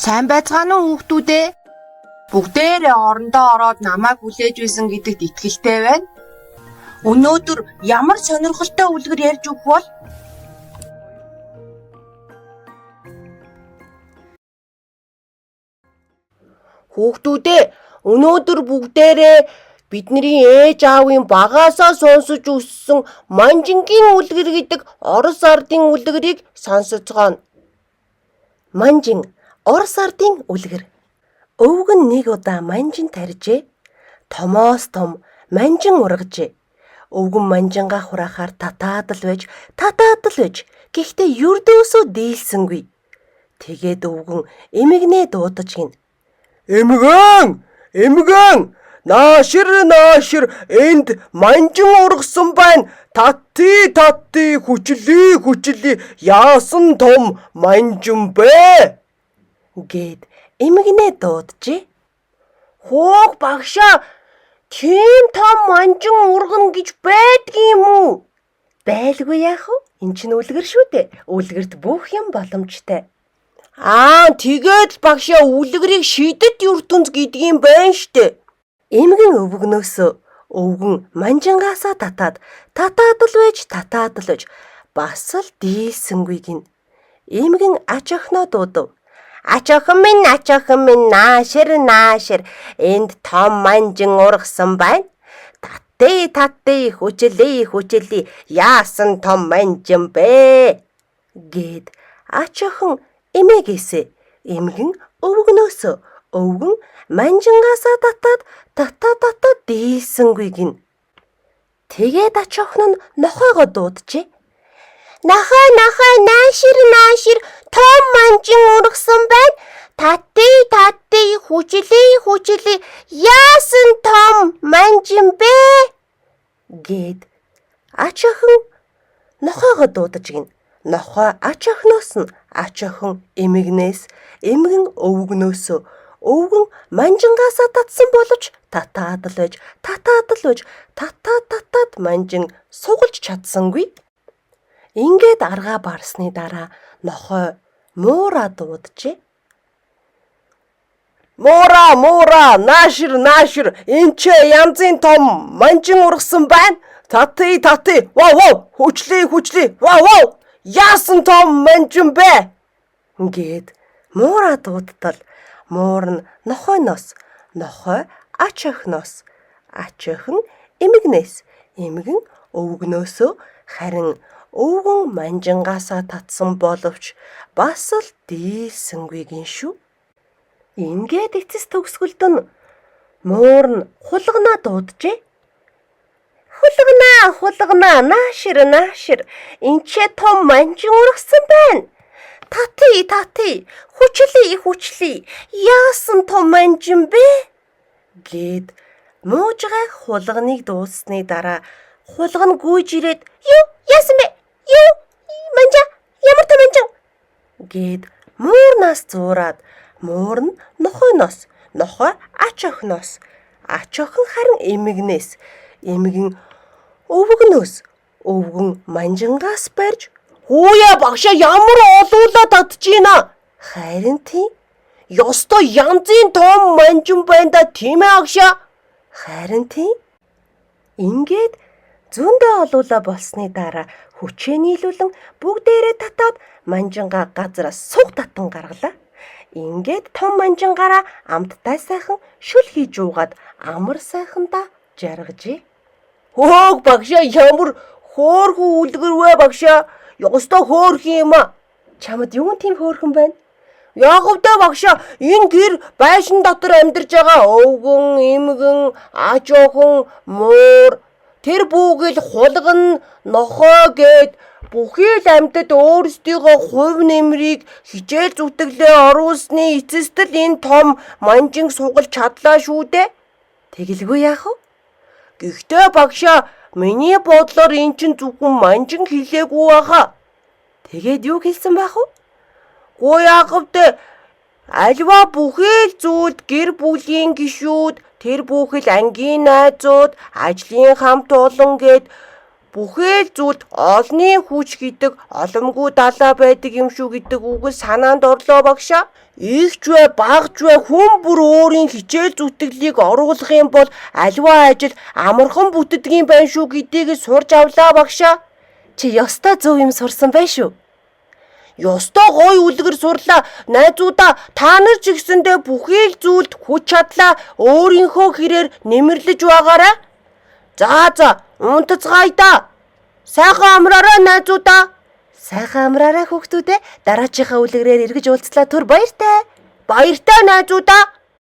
Сайн байцгаана уу хүүхдүүдээ? Бүгдээрээ орондоо ороод намайг хүлээж байсан гэдэгт итгэлтэй байна. Өнөөдөр ямар сонирхолтой үлгэр ярьж өгөх бол? Хүүхдүүдээ, өнөөдөр бүгдээрээ бидний ээж аавын багаасаа сонсож өссөн манжингийн үлгэр гэдэг орос ардын үлгэрийг сонсоцгооно. Манжин, орос ардын үлгэр. Өвгөн нэг удаа манжин тарьжээ. Томоос том манжин ургажээ. Өвгөн манжингаа хураахаар татаад л байж. Гэхдээ юрдөөсөө дийлсэнгүй. Тэгээд өвгөн эмэгнээ дуудаж гин. Эмгэн! Наашир энд манжин ургасан байна. Татти хүчлээ яасан том манжин бэ? Гэд эмгэнээ дууджээ. Хөөх багшаа, тийм том манжин ургана гэж байдгийм үү? Байлгүй яах вэ? Энд чинь үлгэр шүү дээ. Үлгэрт бүх юм боломжтой. Тэгээд багшаа үлгэрийг шидэт ертөнц гэдгийм байна штэ. Эмгэн өвгнөөсөө өвгөн манжингаасаа татаад л байж бас л дийлсэнгүй гин. Эмгэн ач охиноо дуудав. Ач охин минь наашир энд том манжин ургасан байна. Татти хүчлээ яасан том манжин бэ? Гэд ач охин эмээгээсээ эмгэн өвгнөөсөө өвгөн манжингаасаа татаад дийлсэнгүй гин. Тэгээд ач охин нь нохойгоо дууджээ. Нохой наашир том манжин ургасан байна. Татти хүчлээ яасан том манжин бэ? Гэд ач охин нохойгоо дуудаж гин. Нохой ач охиноос нь ач охин эмэгнээс эмгэн өвгнөөсөө өвгөн манжингаасаа татсан боловч татаад л байж манжин сугалж чадсангүй. Ингээд аргаа барсны дараа нохой муура дууджээ. Муура наашир энэ ч янзын том манжин ургасан байна. Татти хүчлээ яасан том манжин бэ? Гэд муура дуудтал муур нь нохойноос, нохой ач охиноос, ач охин эмэгнээс, эмгэн өвгнөөсөө, харин өвгөн манжингаасаа татсан боловч бас л дийлсэнгүй гин шүү. Ингээд эцэс төгсгөлд нь муур нь хулгана дууджээ. Хулгана наашир энэ ч том манжин ургасан байна. Татти хүчлээ яасан том манжин бэ? Гэд муужгаа хулганыг дууссаны дараа хулган гүйж ирээд яасан бэ? Ямар том манжин? Гэд муурнаас зуураад муур нь нохойноос, нохой ач охиноос, ач охин харин эмэгнээс, эмгэн өвгнөөс, өвгөн манжингаас барьж Хөөе багшаа ямар олуулаа татчихна. Харин тийм. Ёстой янзын том манжин байна да тийм ээ агшаа. Харин тийм. Ингээд зөндөө олуулаа болсны дараа хүчээ нийлүүлэн бүгдээрээ татаад манжингаа газраас суг татан гаргалаа. Ингээд том манжингаараа амттай сайхан шүл хийж уугаад амар сайхандаа жаргажээ. Хөөх багшаа ямар хөөрхөн үлгэр вэ багшаа? Ёстой хөөрхөн юм аа. Чамд юу тийм хөөрхөн байна? Яагаад багшаа энэ гэр байшин дотор амьдарч байгаа өвгөн, эмгэн, ач охин, муур тэр бүгд хулган, нохой гэд бүхий л амьтад өөрсдийнхөө хувь нэмрийг хичээл зүтгэлээ оруулсны эцэст л энэ том манжин сугалж чадлаа шүү дээ. Тэгэлгүй яах вэ? Гэхдээ багшаа миний бодлоор эн чинь зөвхөн манжин хэлээгүй байхаа. Тэгээд юу хэлсэн байх вэ? Альва бүхий л зүйлд гэр бүлийн гишүүд, тэр бүхэл ангийн найзууд, ажлын хамт олон гэд бүхэл зүйлд олонний хүч гэдэг оломгүй далаа байдаг юм шүү гэдэг үг санаанд орлоо багшаа. Игч вэ, багч вэ, хүн бүр өөрийн хичээл зүтгэлийг оруулах юм бол аливаа ажил амархан бүтдэг юм байна шүү гэдгийг сурч авлаа багшаа. Чи ёстой зөв юм сурсан байх шүү. Ёстой гоё үлгэр сурлаа. Найзуудаа та нар ч гэсэндээ бүхэл зүйлд хүч чадлаа өөрийнхөө хэрээр нэмэрлэж байгаарай. За, унтацгаая да. Сайхан амраарай найзуудаа. Сайхан амраарай хүүхдүүдээ. Дараачихаа үлгэрээр эргэж уулзлаа түр баяртай. Баяртай найзуудаа.